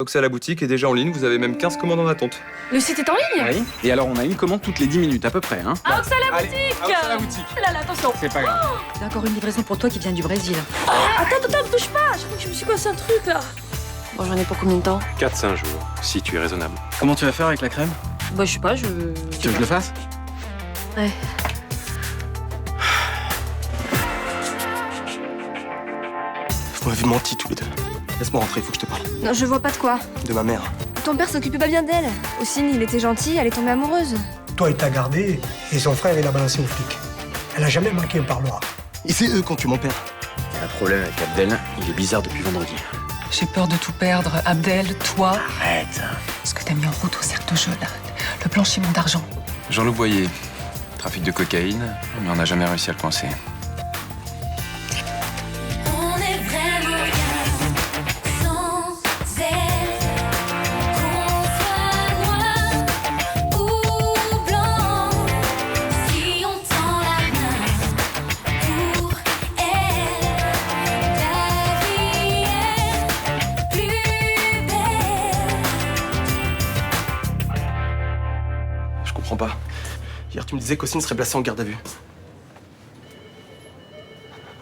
Donc c'est à la boutique et déjà en ligne, vous avez même 15 commandes en attente. Le site est en ligne? Oui. Et alors, on a une commande toutes les 10 minutes à peu près, hein. Ah, c'est à la boutique! à la boutique. Là, là, attention. C'est pas grave. J'ai encore une livraison pour toi qui vient du Brésil. Attends, me touche pas! Je crois que je me suis cassé un truc, là. Bon, j'en ai pour combien de temps? 4-5 jours, si tu es raisonnable. Comment tu vas faire avec la crème? Bah, je sais pas, Tu veux que je le fasse? Ouais. Vous m'avez menti tous les deux. Laisse-moi rentrer, il faut que je te parle. Non, je vois pas de quoi. De ma mère. Ton père s'occupait pas bien d'elle. Ossine, il était gentil, elle est tombée amoureuse. Toi, il t'a gardé et son frère, il a balancé aux flics. Elle a jamais manqué un parloir. Et c'est eux qui ont tué mon père. Il y a un problème avec Abdel, il est bizarre depuis vendredi. J'ai peur de tout perdre. Abdel, toi. Arrête. Ce que t'as mis en route au cercle de jeu, là. Le blanchiment d'argent. Jean-Loup Boyer, trafic de cocaïne, mais on n'a jamais réussi à le coincer. On est vraiment bien sans elle. Qu'on soit noir ou blanc, si on tend la main pour elle, la vie est plus belle. Je comprends pas. Hier, tu me disais qu'Ossine serait placée en garde à vue.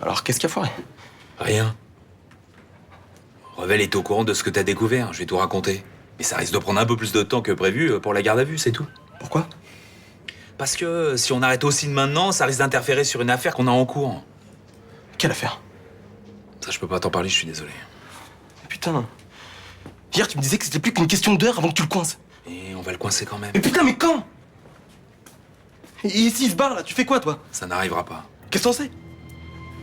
Alors, qu'est-ce qui a foiré? Rien. Revel est au courant de ce que t'as découvert, je vais tout raconter. Mais ça risque de prendre un peu plus de temps que prévu pour la garde à vue, c'est tout. Pourquoi? Parce que si on arrête Ossine maintenant, ça risque d'interférer sur une affaire qu'on a en cours. Quelle affaire? Ça, je peux pas t'en parler, je suis désolé. Putain. Hier, tu me disais que c'était plus qu'une question d'heure avant que tu le coinces. Et on va le coincer quand même. Mais putain, mais quand? Et ici, il se barre, là, tu fais quoi, toi? Ça n'arrivera pas. Qu'est-ce qu'on sait?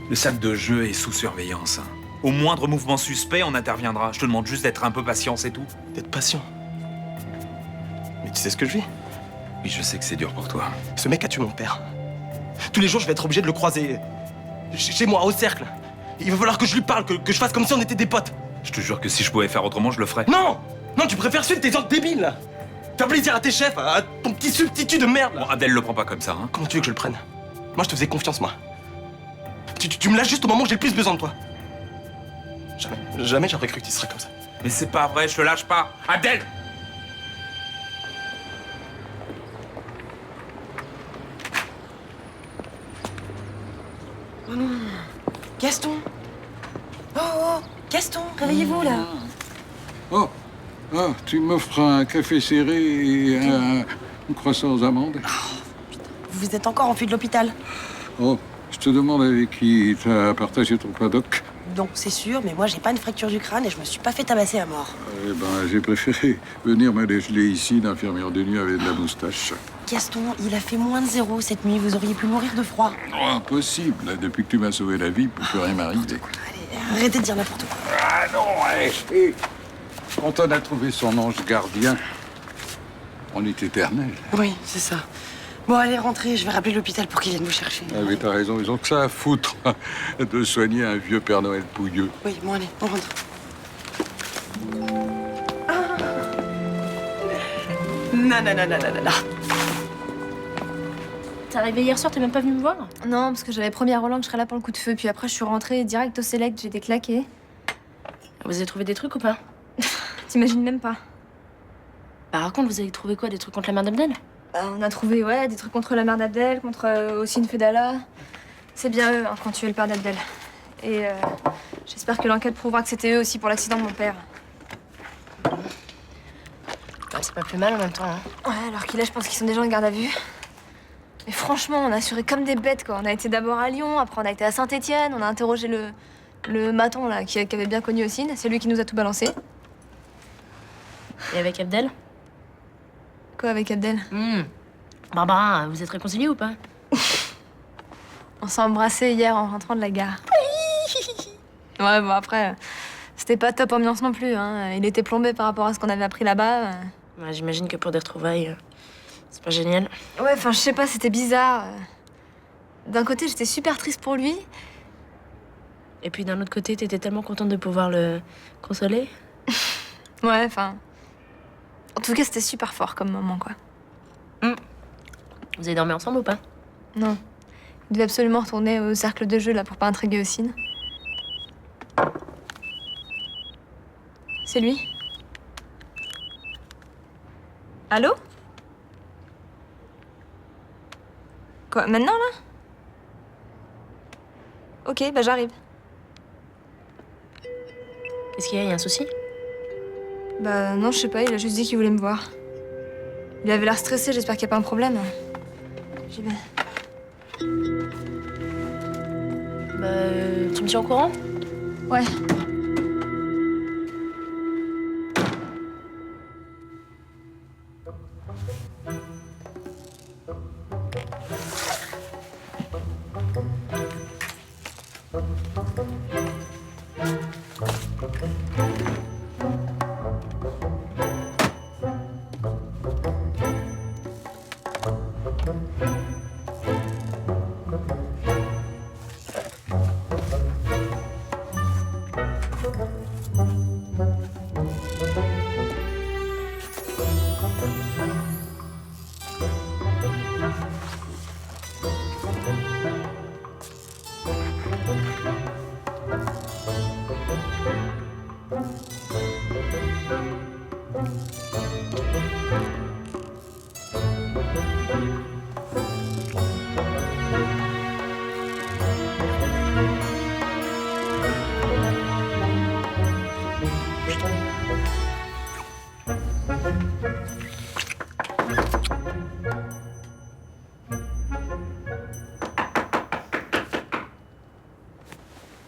Le sac de jeu est sous surveillance. Au moindre mouvement suspect, on interviendra. Je te demande juste d'être un peu patient, c'est tout. D'être patient. Mais tu sais ce que je vis? Oui, je sais que c'est dur pour toi. Ce mec a tué mon père. Tous les jours, je vais être obligé de le croiser. Chez moi, au cercle. Il va falloir que je lui parle, que je fasse comme si on était des potes. Je te jure que si je pouvais faire autrement, je le ferais. Non! Non, tu préfères suivre tes ordres débiles, là. Faire plaisir à tes chefs, à ton petit substitut de merde, Bon, là. Abdel le prend pas comme ça, hein. Comment tu veux que je le prenne? Moi, je te faisais confiance, moi. Tu me lâches juste au moment où j'ai le plus besoin de toi. Jamais j'aurais cru que tu serais comme ça. Mais c'est pas vrai, je te lâche pas. Abdel! Gaston! Oh, Gaston, réveillez-vous, là. Oh, tu m'offres un café serré et un croissant aux amandes. Vous êtes encore en fuite de l'hôpital. Oh, je te demande avec qui t'as partagé ton Padoc. Donc, c'est sûr, mais moi, j'ai pas une fracture du crâne et je me suis pas fait tabasser à mort. Eh ben, j'ai préféré venir me dégeler ici d'infirmière de nuit avec de la moustache. Gaston, il a fait moins de 0 cette nuit. Vous auriez pu mourir de froid. Oh, impossible. Depuis que tu m'as sauvé la vie, il peut plus rien m'arriver. Allez, arrêtez de dire n'importe quoi. Ah non, allez. Et quand on a trouvé son ange gardien, on est éternel. Oui, c'est ça. Bon, allez, rentrez. Je vais rappeler l'hôpital pour qu'ils viennent vous chercher. Ah oui, t'as raison, ils ont que ça à foutre de soigner un vieux Père Noël pouilleux. Oui, bon, allez, on rentre. Non. T'es arrivé hier soir, t'es même pas venu me voir? Non, parce que j'avais promis à Roland que je serais là pour le coup de feu. Puis après, je suis rentrée direct au Select, j'étais claquée. Vous avez trouvé des trucs ou pas? T'imagines même pas. Bah, raconte, vous avez trouvé quoi? Des trucs contre la mère d'Abdel? On a trouvé, ouais, des trucs contre la mère d'Abdel, contre Ossine Fedala. C'est bien eux qui ont tué le père d'Abdel. Et j'espère que l'enquête prouvera que c'était eux aussi pour l'accident de mon père. Bah, c'est pas plus mal en même temps, hein. Ouais, alors qu'il est, je pense qu'ils sont déjà en garde à vue. Mais franchement, on a assuré comme des bêtes, quoi. On a été d'abord à Lyon, après on a été à Saint-Étienne, on a interrogé le maton, là, qui avait bien connu Ossine. C'est lui qui nous a tout balancé. Et avec Abdel? Quoi, avec Abdel? Barbara, vous êtes réconciliés ou pas? On s'est embrassés hier en rentrant de la gare. Ouais, bon, après, c'était pas top ambiance non plus, hein. Il était plombé par rapport à ce qu'on avait appris là-bas. Ouais, j'imagine que pour des retrouvailles, c'est pas génial. Ouais, enfin, je sais pas, c'était bizarre. D'un côté, j'étais super triste pour lui. Et puis d'un autre côté, t'étais tellement contente de pouvoir le consoler. Ouais, enfin... En tout cas, c'était super fort comme moment, quoi. Vous avez dormi ensemble ou pas? Non. Il devait absolument retourner au cercle de jeu, là, pour pas intriguer Ossine. C'est lui? Allô? Quoi, maintenant là? Ok, bah j'arrive. Qu'est-ce qu'il y a? Y a un souci? Bah non, je sais pas, il a juste dit qu'il voulait me voir. Il avait l'air stressé, j'espère qu'il n'y a pas un problème. J'y vais. Tu me tiens au courant? Ouais.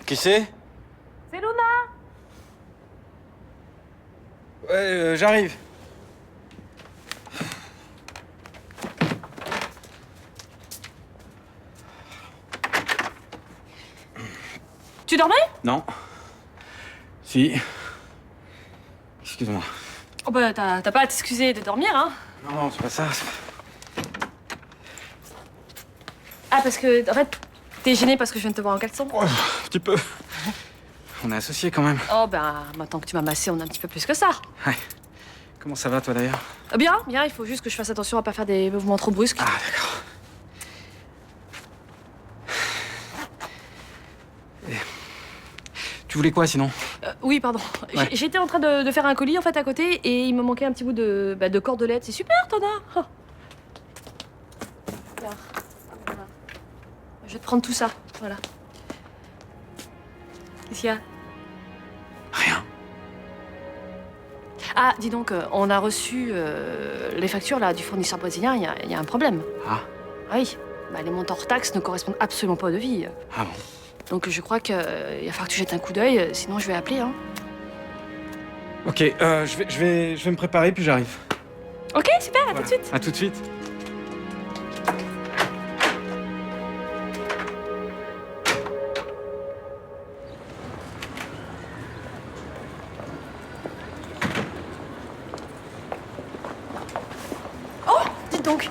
Qui c'est? C'est Luna! Ouais, j'arrive. Tu dormais? Non. Si. Excuse-moi. Oh bah t'as pas à t'excuser de dormir, hein? Non, non, c'est pas ça. Ah, parce que, en fait, t'es gêné parce que je viens de te voir en caleçon? Oh, un petit peu. On est associés quand même. Oh bah, maintenant que tu m'as massé, on est un petit peu plus que ça. Ouais. Comment ça va toi d'ailleurs? Bien, bien, il faut juste que je fasse attention à pas faire des mouvements trop brusques. Ah d'accord. Tu voulais quoi sinon? Oui, pardon. Ouais. J'étais en train de faire un colis en fait à côté et il me manquait un petit bout de cordelette. C'est super, t'en as. Oh. Regarde. Voilà. Je vais te prendre tout ça. Voilà. Qu'est-ce qu'il y a? Rien. Ah, dis donc, on a reçu les factures là du fournisseur brésilien. Il y a un problème. Ah. Ah oui. Bah, les montants hors taxes ne correspondent absolument pas au devis. Ah bon? Donc je crois qu'il va falloir que tu jettes un coup d'œil, sinon je vais appeler. Hein. Ok, je vais me préparer puis j'arrive. Ok, super, à tout de suite. À tout de suite. Dites donc,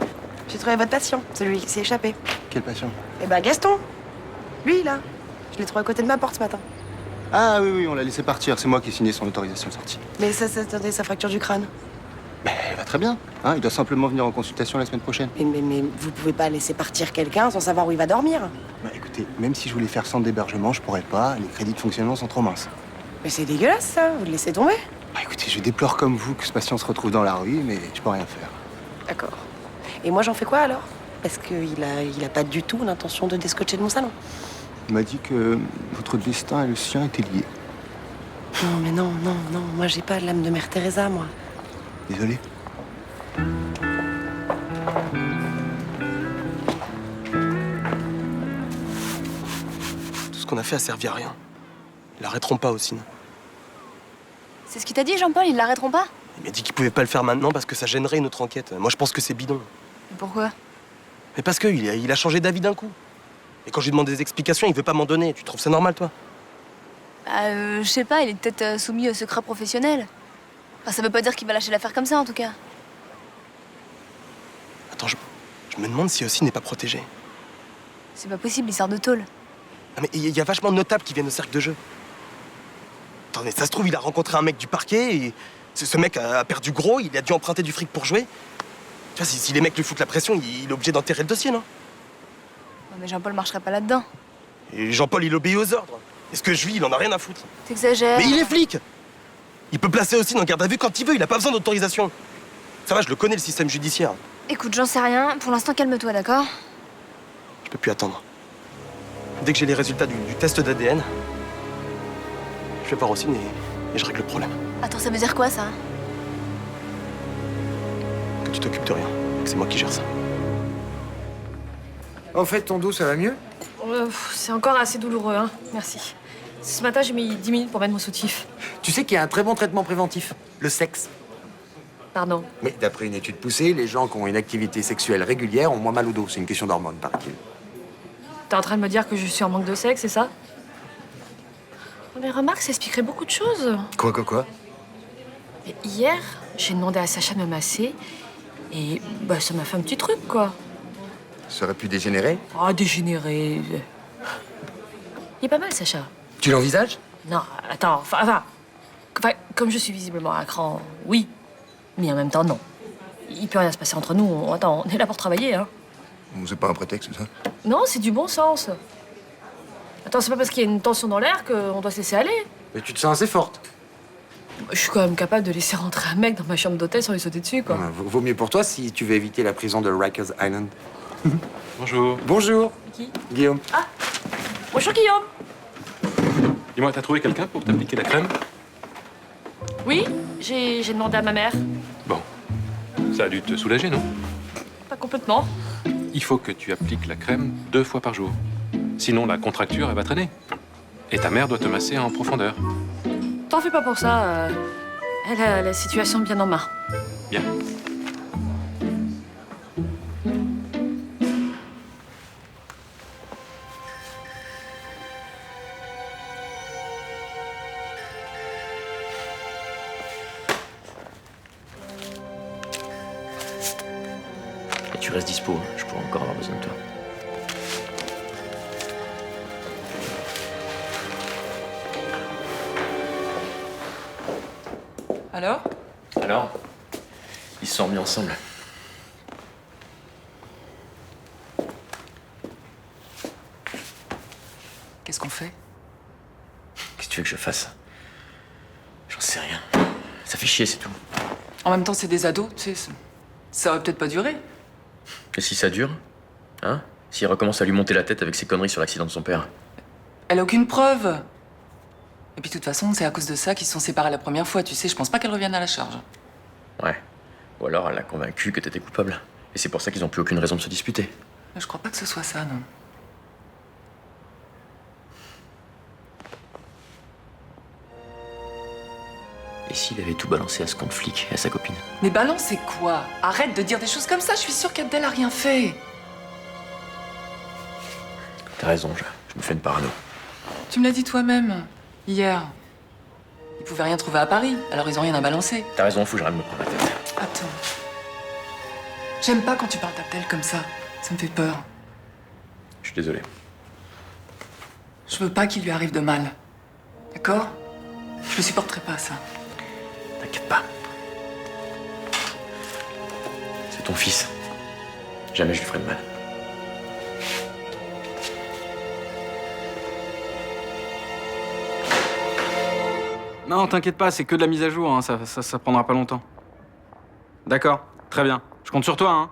j'ai trouvé votre patient, celui qui s'est échappé. Quel patient? Eh ben Gaston, lui là, je l'ai trouvé à côté de ma porte ce matin. Ah oui, oui, on l'a laissé partir. C'est moi qui ai signé son autorisation de sortie. Mais ça, attendez, sa fracture du crâne. Mais elle va très bien. Hein, il doit simplement venir en consultation la semaine prochaine. Mais vous pouvez pas laisser partir quelqu'un sans savoir où il va dormir. Bah écoutez, même si je voulais faire centre d'hébergement, je pourrais pas. Les crédits de fonctionnement sont trop minces. Mais c'est dégueulasse ça, vous le laissez tomber. Bah écoutez, je déplore comme vous que ce patient se retrouve dans la rue, mais je peux rien faire. D'accord. Et moi j'en fais quoi alors? Parce qu'il a pas du tout l'intention de descotcher de mon salon. Il m'a dit que votre destin et le sien étaient liés. Non mais non, moi j'ai pas l'âme de Mère Teresa, moi. Désolé. Tout ce qu'on a fait a servi à rien. Ils l'arrêteront pas aussi. C'est ce qu'il t'a dit, Jean-Paul? Ils l'arrêteront pas? Il m'a dit qu'il pouvait pas le faire maintenant parce que ça gênerait une autre enquête. Moi, je pense que c'est bidon. Et pourquoi? Mais parce qu'il a changé d'avis d'un coup. Et quand je lui demande des explications, il veut pas m'en donner. Tu trouves ça normal, toi? Je sais pas, il est peut-être soumis au secret professionnel. Enfin, ça veut pas dire qu'il va lâcher l'affaire comme ça, en tout cas. Attends, je me demande si aussi n'est pas protégé. C'est pas possible, il sort de tôle. Ah, mais il y a vachement de notables qui viennent au cercle de jeu. Attendez, ça se trouve, il a rencontré un mec du parquet et ce mec a perdu gros, il a dû emprunter du fric pour jouer. Tu vois, si les mecs lui foutent la pression, il est obligé d'enterrer le dossier, non? Ouais, mais Jean-Paul marcherait pas là-dedans. Et Jean-Paul, il obéit aux ordres. Et ce que je vis, il en a rien à foutre. T'exagères. Mais il est flic! Il peut placer aussi dans le garde à vue quand il veut, il a pas besoin d'autorisation. Ça va, je le connais, le système judiciaire. Écoute, j'en sais rien. Pour l'instant, calme-toi, d'accord? Je peux plus attendre. Dès que j'ai les résultats du test d'ADN, je vais voir Rossine et je règle le problème. Attends, ça veut dire quoi, ça? Que tu t'occupes de rien, que c'est moi qui gère ça. Au fait, ton dos, ça va mieux? C'est encore assez douloureux, hein. Merci. Ce matin, j'ai mis 10 minutes pour mettre mon soutif. Tu sais qu'il y a un très bon traitement préventif, le sexe. Pardon. Mais d'après une étude poussée, les gens qui ont une activité sexuelle régulière ont moins mal au dos. C'est une question d'hormones, paraît-il. T'es en train de me dire que je suis en manque de sexe, c'est ça? Mais remarque, ça expliquerait beaucoup de choses. Quoi? Mais hier, j'ai demandé à Sacha de me masser et bah, ça m'a fait un petit truc, quoi. Ça aurait pu dégénérer? Oh, dégénéré. Il est pas mal, Sacha. Tu l'envisages? Non, attends, enfin, comme je suis visiblement à cran, oui. Mais en même temps, non. Il peut rien se passer entre nous. Attends, on est là pour travailler, hein. C'est pas un prétexte, ça? Non, c'est du bon sens. Attends, c'est pas parce qu'il y a une tension dans l'air qu'on doit se laisser aller. Mais tu te sens assez forte. Je suis quand même capable de laisser rentrer un mec dans ma chambre d'hôtel sans lui sauter dessus, quoi. Vaut mieux pour toi si tu veux éviter la prison de Rikers Island. Bonjour. Bonjour. Qui? Guillaume. Ah, bonjour Guillaume. Dis-moi, t'as trouvé quelqu'un pour t'appliquer la crème? Oui, j'ai demandé à ma mère. Bon. Ça a dû te soulager, non? Pas complètement. Il faut que tu appliques la crème 2 fois par jour. Sinon, la contracture, elle va traîner. Et ta mère doit te masser en profondeur. T'en fais pas pour ça. Elle a la situation bien en main. Bien. Et tu restes dispo, hein. Je pourrais encore avoir besoin de toi. Alors, ils se sont remis ensemble. Qu'est-ce qu'on fait? Qu'est-ce que tu veux que je fasse? J'en sais rien. Ça fait chier, c'est tout. En même temps, c'est des ados, tu sais. Ça aurait peut-être pas duré. Et si ça dure? Hein? S'il recommence à lui monter la tête avec ses conneries sur l'accident de son père? Elle a aucune preuve. Et puis, de toute façon, c'est à cause de ça qu'ils se sont séparés la première fois, tu sais. Je pense pas qu'elle revienne à la charge. Ouais. Ou alors elle l'a convaincu que t'étais coupable. Et c'est pour ça qu'ils ont plus aucune raison de se disputer. Mais je crois pas que ce soit ça, non. Et s'il avait tout balancé à ce compte flic et à sa copine? Mais balance, c'est quoi? Arrête de dire des choses comme ça, je suis sûre qu'Abdel a rien fait. T'as raison, je me fais une parano. Tu me l'as dit toi-même, hier. Ils pouvaient rien trouver à Paris, alors ils ont rien à balancer. T'as raison, faut que j'arrête de me prendre la tête. Attends. J'aime pas quand tu parles d'Abdel comme ça. Ça me fait peur. Je suis désolé. Je veux pas qu'il lui arrive de mal. D'accord? Je le supporterai pas, ça. T'inquiète pas. C'est ton fils. Jamais je lui ferai de mal. Non, t'inquiète pas, c'est que de la mise à jour, hein. Ça prendra pas longtemps. D'accord, très bien. Je compte sur toi, hein.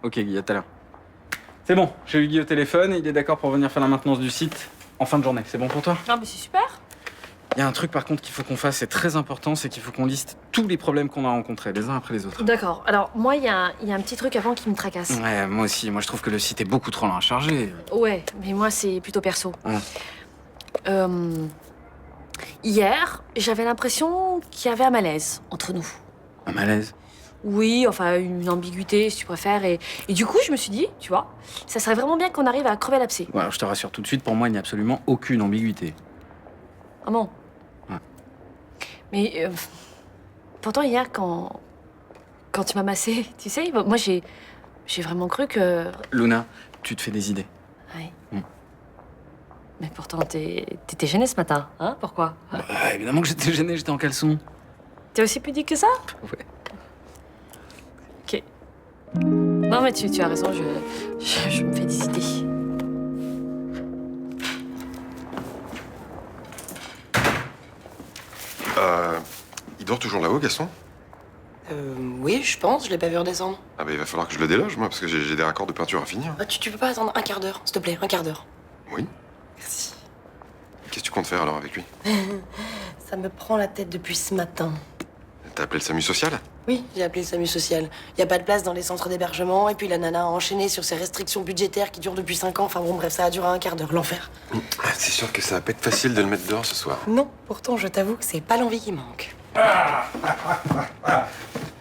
Ok, Guy, à tout à l'heure. C'est bon, j'ai eu Guy au téléphone et il est d'accord pour venir faire la maintenance du site en fin de journée. C'est bon pour toi? Non, mais c'est super. Il y a un truc par contre qu'il faut qu'on fasse, c'est très important, c'est qu'il faut qu'on liste tous les problèmes qu'on a rencontrés, les uns après les autres. D'accord. Alors, moi, il y a un petit truc avant qui me tracasse. Ouais, moi aussi. Moi, je trouve que le site est beaucoup trop lent à charger. Ouais, mais moi, c'est plutôt perso. Ouais. Hier, j'avais l'impression qu'il y avait un malaise entre nous. Un malaise? Oui, enfin, une ambiguïté, si tu préfères. Et du coup, je me suis dit, tu vois, ça serait vraiment bien qu'on arrive à crever l'abcès. Ouais, alors je te rassure tout de suite, pour moi, il n'y a absolument aucune ambiguïté. Ah bon? Ouais. Mais pourtant, hier, quand tu m'as massé, tu sais, moi, j'ai vraiment cru que... Luna, tu te fais des idées. Oui. Mais pourtant, t'étais gênée ce matin, hein? Pourquoi? Bah, évidemment que j'étais gêné, j'étais en caleçon. T'es aussi pudique que ça? Ouais. Ok. Non, mais tu as raison, je me fais des idées. Il dort toujours là-haut, Gaston? Oui, je pense, je l'ai pas vu redescendre. Ah bah il va falloir que je le déloge, moi, parce que j'ai des raccords de peinture à finir. Ah, tu peux pas attendre un quart d'heure, s'il te plaît, un quart d'heure. Oui. Merci. Qu'est-ce que tu comptes faire alors avec lui? Ça me prend la tête depuis ce matin. T'as appelé le SAMU social? Oui, j'ai appelé le SAMU social. Y a pas de place dans les centres d'hébergement, et puis la nana a enchaîné sur ces restrictions budgétaires qui durent depuis 5 ans. Enfin bon, bref, ça a duré un quart d'heure, l'enfer. C'est sûr que ça va pas être facile de le mettre dehors ce soir. Non, pourtant, je t'avoue que c'est pas l'envie qui manque.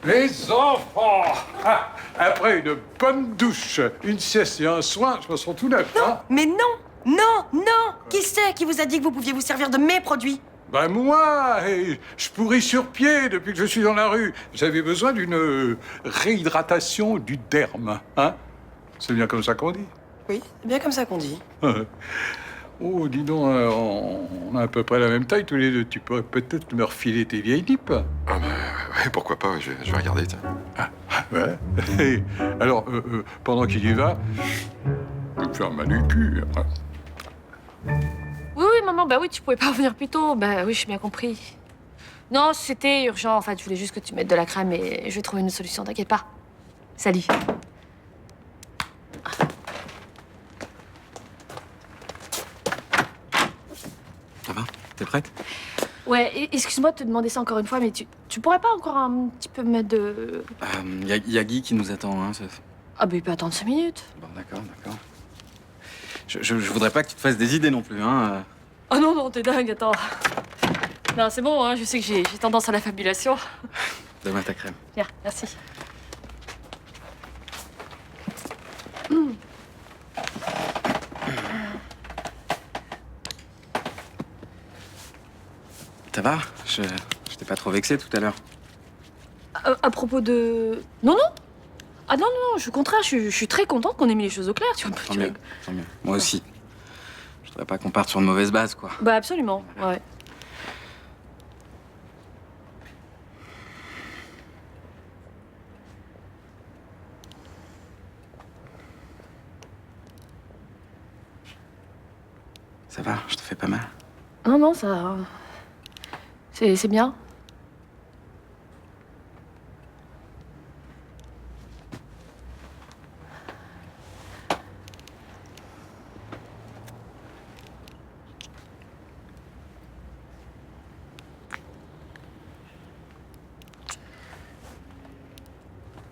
Les enfants, après une bonne douche, une sieste et un soin, je me sens tout neuf. Non, mais non, non, non. Qui c'est qui vous a dit que vous pouviez vous servir de mes produits? Ben moi, je pourris sur pied depuis que je suis dans la rue. J'avais besoin d'une réhydratation du derme, hein? C'est bien comme ça qu'on dit. Oui, c'est bien comme ça qu'on dit. Oh, dis donc, on a à peu près la même taille tous les deux. Tu pourrais peut-être me refiler tes vieilles nippes. Ah bah ouais, pourquoi pas, je vais regarder, tiens. Ah, ouais. Et alors, pendant qu'il y va, je vais me faire manucure. Oui, maman, bah oui, tu pouvais pas revenir plus tôt. Bah oui, j'ai bien compris. Non, c'était urgent. En fait, je voulais juste que tu mettes de la crème et je vais trouver une solution, t'inquiète pas. Salut. Ça va? T'es prête? Ouais, excuse-moi de te demander ça encore une fois, mais tu pourrais pas encore un petit peu me mettre de... Y a Guy qui nous attend, hein. Ah bah il peut attendre 5 minutes. Bon, d'accord. Je voudrais pas que tu te fasses des idées non plus, hein. Oh non, non, t'es dingue, attends. Non, c'est bon, hein, je sais que j'ai tendance à la fabulation. Donne-moi ta crème. Viens, merci. Ça va? Je t'ai pas trop vexé tout à l'heure. À propos de... Non, non. Ah non, non, non, au contraire, je suis très contente qu'on ait mis les choses au clair, tu vois. Tant mieux. Moi aussi. Je voudrais pas qu'on parte sur une mauvaise base, quoi. Bah absolument, ouais. Ça va? Je te fais pas mal? Non, non, ça... C'est bien.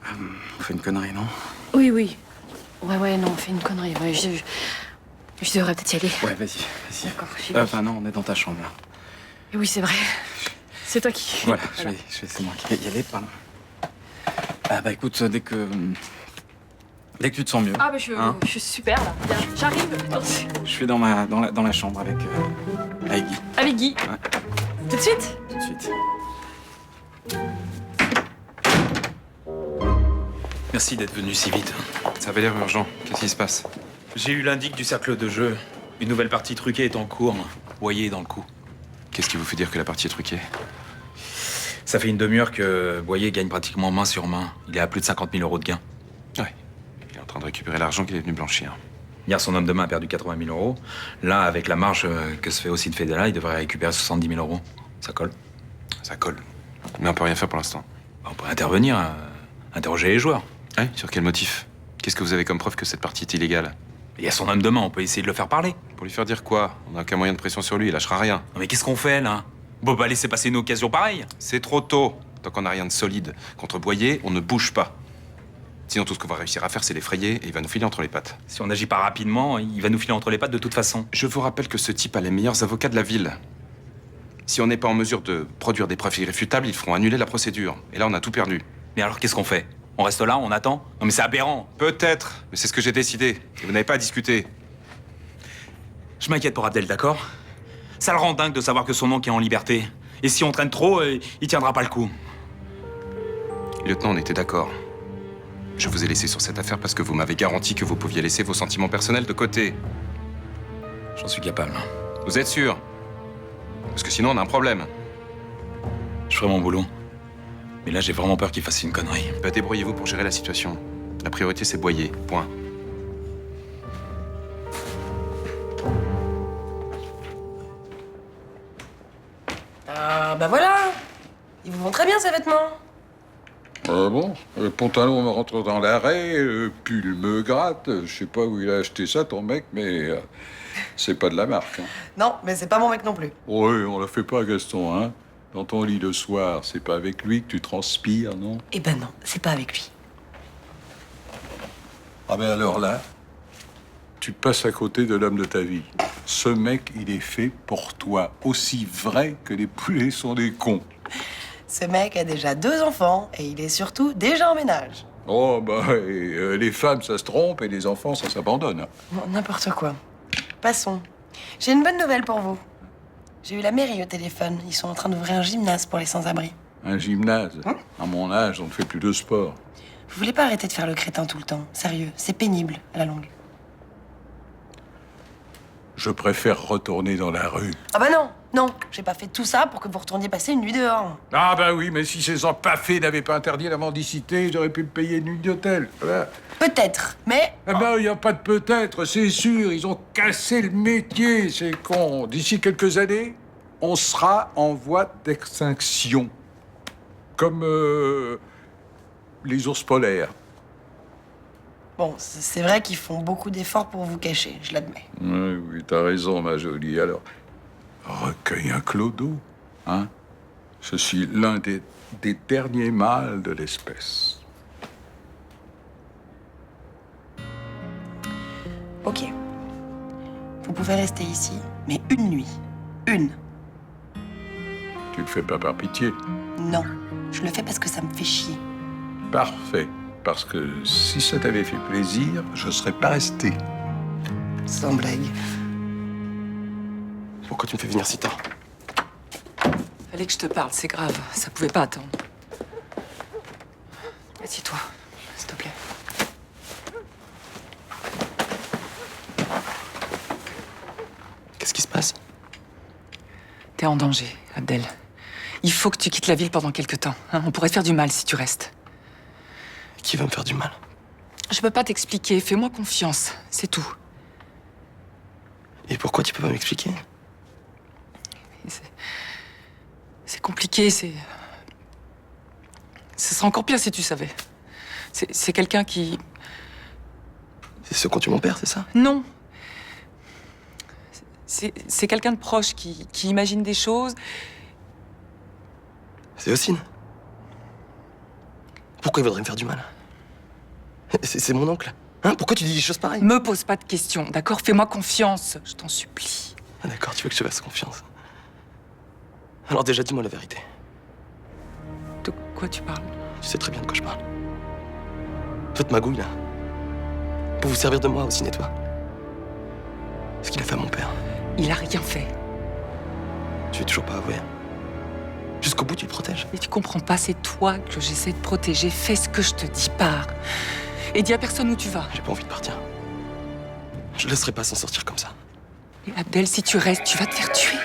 On fait une connerie, non? Oui, oui. Ouais, non, on fait une connerie. Ouais, je devrais peut-être y aller. Ouais, vas-y. D'accord, Enfin, non, on est dans ta chambre, là. Et oui, c'est vrai. C'est toi qui... Voilà, c'est moi qui vais y aller, pardon. Ah bah écoute, dès que tu te sens mieux. Ah bah je suis super, là. Bien, j'arrive. Je suis dans la chambre avec Guy. Avec Guy? Ouais. Tout de suite? Tout de suite. Merci d'être venu si vite. Ça avait l'air urgent. Qu'est-ce qui se passe? J'ai eu l'indic du cercle de jeu. Une nouvelle partie truquée est en cours. Boyer est dans le coup. Qu'est-ce qui vous fait dire que la partie est truquée? Ça fait une demi-heure que Boyer gagne pratiquement main sur main. Il est à plus de 50 000 € de gains. Ouais. Il est en train de récupérer l'argent qu'il est venu blanchir. Hier, son homme de main a perdu 80 000 €. Là, avec la marge que se fait aussi de Fedela, il devrait récupérer 70 000 €. Ça colle. Ça colle. Mais on peut rien faire pour l'instant. On pourrait intervenir, interroger les joueurs. Ouais, sur quel motif? Qu'est-ce que vous avez comme preuve que cette partie est illégale? Il y a son homme de main, on peut essayer de le faire parler. Pour lui faire dire quoi? On n'a aucun moyen de pression sur lui, il lâchera rien. Non mais qu'est-ce qu'on fait, là? Bon, bah laisser passer une occasion pareille. C'est trop tôt. Tant qu'on n'a rien de solide. Contre Boyer, on ne bouge pas. Sinon, tout ce qu'on va réussir à faire, c'est l'effrayer et il va nous filer entre les pattes. Si on n'agit pas rapidement, il va nous filer entre les pattes de toute façon. Je vous rappelle que ce type a les meilleurs avocats de la ville. Si on n'est pas en mesure de produire des preuves irréfutables, ils feront annuler la procédure. Et là, on a tout perdu. Mais alors, qu'est-ce qu'on fait? On reste là, on attend? Non mais c'est aberrant. Peut-être, mais c'est ce que j'ai décidé. Et vous n'avez pas à discuter. Je m'inquiète pour Abdel, d'accord? Ça le rend dingue de savoir que son oncle est en liberté. Et si on traîne trop, il tiendra pas le coup. Lieutenant, on était d'accord. Je vous ai laissé sur cette affaire parce que vous m'avez garanti que vous pouviez laisser vos sentiments personnels de côté. J'en suis capable. Vous êtes sûr? Parce que sinon, on a un problème. Je ferai mon boulot. Mais là, j'ai vraiment peur qu'il fasse une connerie. Bah, débrouillez-vous pour gérer la situation. La priorité, c'est Boyer. Point. Ah, bah voilà. Ils vous vont très bien, ces vêtements. Ah bon? Le pantalon me rentre dans l'arrêt, le pull me gratte. Je sais pas où il a acheté ça, ton mec, mais c'est pas de la marque. Hein. Non, mais c'est pas mon mec non plus. Oui, on la fait pas, Gaston, hein? Dans ton lit le soir, c'est pas avec lui que tu transpires, non? Eh ben non, c'est pas avec lui. Ah ben alors là, tu passes à côté de l'homme de ta vie. Ce mec, il est fait pour toi, aussi vrai que les poulets sont des cons. Ce mec a déjà 2 enfants et il est surtout déjà en ménage. Oh, bah, les femmes, ça se trompe et les enfants, ça s'abandonne. Bon, n'importe quoi. Passons. J'ai une bonne nouvelle pour vous. J'ai eu la mairie au téléphone. Ils sont en train d'ouvrir un gymnase pour les sans-abri. Un gymnase? À mon âge, on ne fait plus de sport. Vous voulez pas arrêter de faire le crétin tout le temps? Sérieux, c'est pénible à la longue. Je préfère retourner dans la rue. Ah bah non, non, j'ai pas fait tout ça pour que vous retourniez passer une nuit dehors. Ah bah oui, mais si ces empaffés n'avaient pas interdit la mendicité, j'aurais pu me payer une nuit d'hôtel. Voilà. Peut-être, mais... Eh ben, il n'y a pas de peut-être, c'est sûr. Ils ont cassé le métier, c'est con. D'ici quelques années, on sera en voie d'extinction. Comme les ours polaires. Bon, c'est vrai qu'ils font beaucoup d'efforts pour vous cacher, je l'admets. Oui, oui, t'as raison, ma jolie. Alors, recueille un clodo, hein? Je suis l'un des derniers mâles de l'espèce. Ok. Vous pouvez rester ici, mais une nuit. Une. Tu le fais pas par pitié? Non. Je le fais parce que ça me fait chier. Parfait. Parce que si ça t'avait fait plaisir, je serais pas resté. Sans blague. Pourquoi tu me fais venir si tard? Fallait que je te parle, c'est grave. Ça pouvait pas attendre. Assieds-toi, s'il te plaît. Qu'est-ce qui se passe? T'es en danger, Abdel. Il faut que tu quittes la ville pendant quelque temps. Hein. On pourrait te faire du mal si tu restes. Qui va me faire du mal? Je peux pas t'expliquer. Fais-moi confiance. C'est tout. Et pourquoi tu peux pas m'expliquer? C'est compliqué, Ce serait encore pire si tu savais. C'est quelqu'un qui... C'est ce quand tu mon père, c'est ça? Non. C'est quelqu'un de proche qui imagine des choses. C'est Ossine. Pourquoi il voudrait me faire du mal? C'est mon oncle. Hein? Pourquoi tu dis des choses pareilles? Me pose pas de questions, d'accord? Fais-moi confiance, je t'en supplie. Ah d'accord, tu veux que je te fasse confiance. Alors déjà, dis-moi la vérité. De quoi tu parles? Tu sais très bien de quoi je parle. Votre magouille, là. Pour vous servir de moi, Ossine et toi. Ce qu'il a fait à mon père. Il a rien fait. Tu veux toujours pas avouer? Jusqu'au bout, tu le protèges. Mais tu comprends pas, c'est toi que j'essaie de protéger. Fais ce que je te dis, pars. Et dis à personne où tu vas. J'ai pas envie de partir. Je laisserai pas s'en sortir comme ça. Et Abdel, si tu restes, tu vas te faire tuer.